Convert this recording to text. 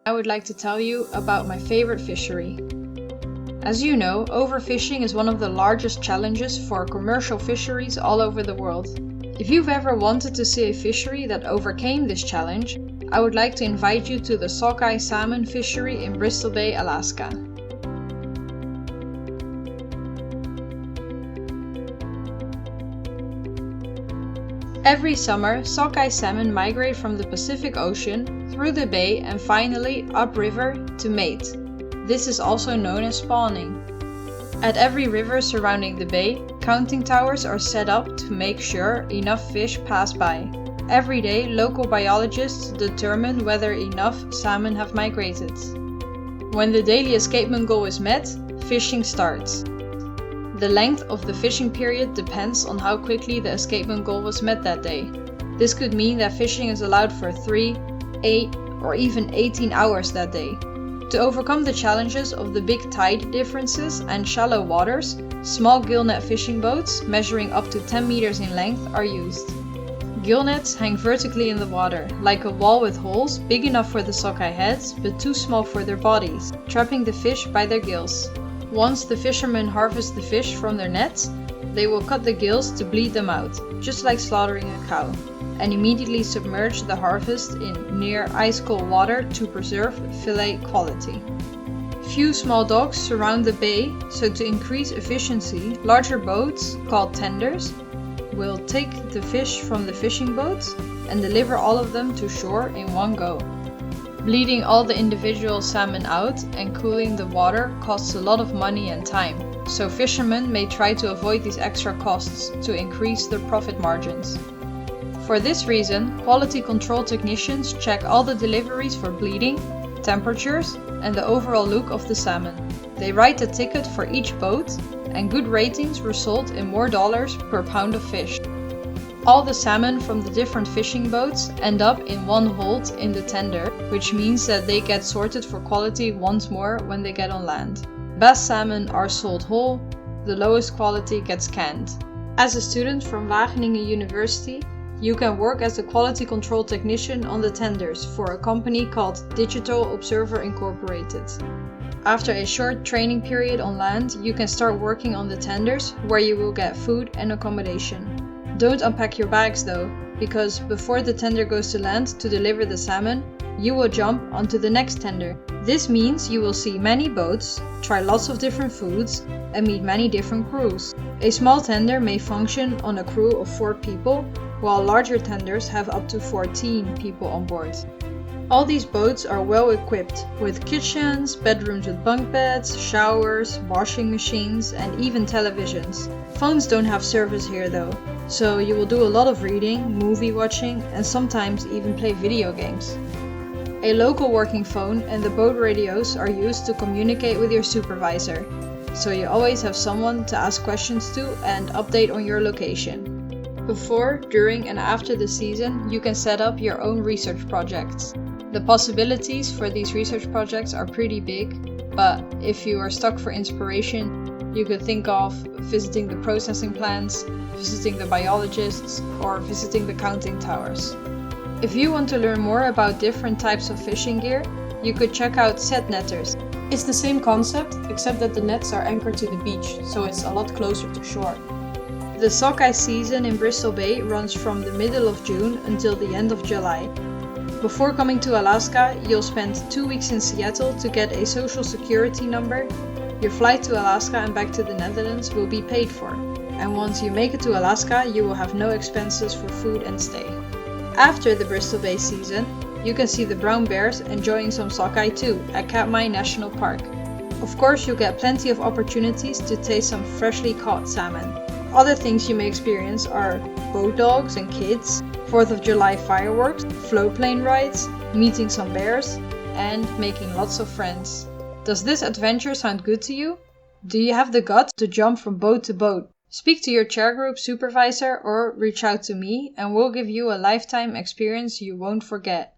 I would like to tell you about my favorite fishery. As you know, overfishing is one of the largest challenges for commercial fisheries all over the world. If you've ever wanted to see a fishery that overcame this challenge, I would like to invite you to the sockeye salmon fishery in Bristol Bay, Alaska. Every summer, sockeye salmon migrate from the Pacific Ocean through the bay and finally upriver to mate. This is also known as spawning. At every river surrounding the bay, counting towers are set up to make sure enough fish pass by. Every day, local biologists determine whether enough salmon have migrated. When the daily escapement goal is met, fishing starts. The length of the fishing period depends on how quickly the escapement goal was met that day. This could mean that fishing is allowed for 3, 8, or even 18 hours that day. To overcome the challenges of the big tide differences and shallow waters, small gillnet fishing boats measuring up to 10 meters in length are used. Gillnets hang vertically in the water, like a wall with holes big enough for the sockeye heads but too small for their bodies, trapping the fish by their gills. Once the fishermen harvest the fish from their nets, they will cut the gills to bleed them out, just like slaughtering a cow, and immediately submerge the harvest in near ice-cold water to preserve fillet quality. Few small docks surround the bay, so to increase efficiency, larger boats, called tenders, will take the fish from the fishing boats and deliver all of them to shore in one go. Bleeding all the individual salmon out and cooling the water costs a lot of money and time, so fishermen may try to avoid these extra costs to increase their profit margins. For this reason, quality control technicians check all the deliveries for bleeding, temperatures, and the overall look of the salmon. They write a ticket for each boat, and good ratings result in more dollars per pound of fish. All the salmon from the different fishing boats end up in one hold in the tender, which means that they get sorted for quality once more when they get on land. Best salmon are sold whole, the lowest quality gets canned. As a student from Wageningen University, you can work as a quality control technician on the tenders for a company called Digital Observer Incorporated. After a short training period on land, you can start working on the tenders where you will get food and accommodation. Don't unpack your bags though, because before the tender goes to land to deliver the salmon, you will jump onto the next tender. This means you will see many boats, try lots of different foods, and meet many different crews. A small tender may function on a crew of 4 people, while larger tenders have up to 14 people on board. All these boats are well equipped with kitchens, bedrooms with bunk beds, showers, washing machines, and even televisions. Phones don't have service here though, so you will do a lot of reading, movie watching, and sometimes even play video games. A local working phone and the boat radios are used to communicate with your supervisor, so you always have someone to ask questions to and update on your location. Before, during, and after the season, you can set up your own research projects. The possibilities for these research projects are pretty big, but if you are stuck for inspiration, you could think of visiting the processing plants, visiting the biologists, or visiting the counting towers. If you want to learn more about different types of fishing gear, you could check out set netters. It's the same concept, except that the nets are anchored to the beach, so it's a lot closer to shore. The sockeye season in Bristol Bay runs from the middle of June until the end of July. Before coming to Alaska, you'll spend 2 weeks in Seattle to get a social security number. Your flight to Alaska and back to the Netherlands will be paid for. And once you make it to Alaska, you will have no expenses for food and stay. After the Bristol Bay season, you can see the brown bears enjoying some sockeye too at Katmai National Park. Of course, you'll get plenty of opportunities to taste some freshly caught salmon. Other things you may experience are boat dogs and kids, 4th of July fireworks, float plane rides, meeting some bears, and making lots of friends. Does this adventure sound good to you? Do you have the guts to jump from boat to boat? Speak to your chair group supervisor or reach out to me and we'll give you a lifetime experience you won't forget.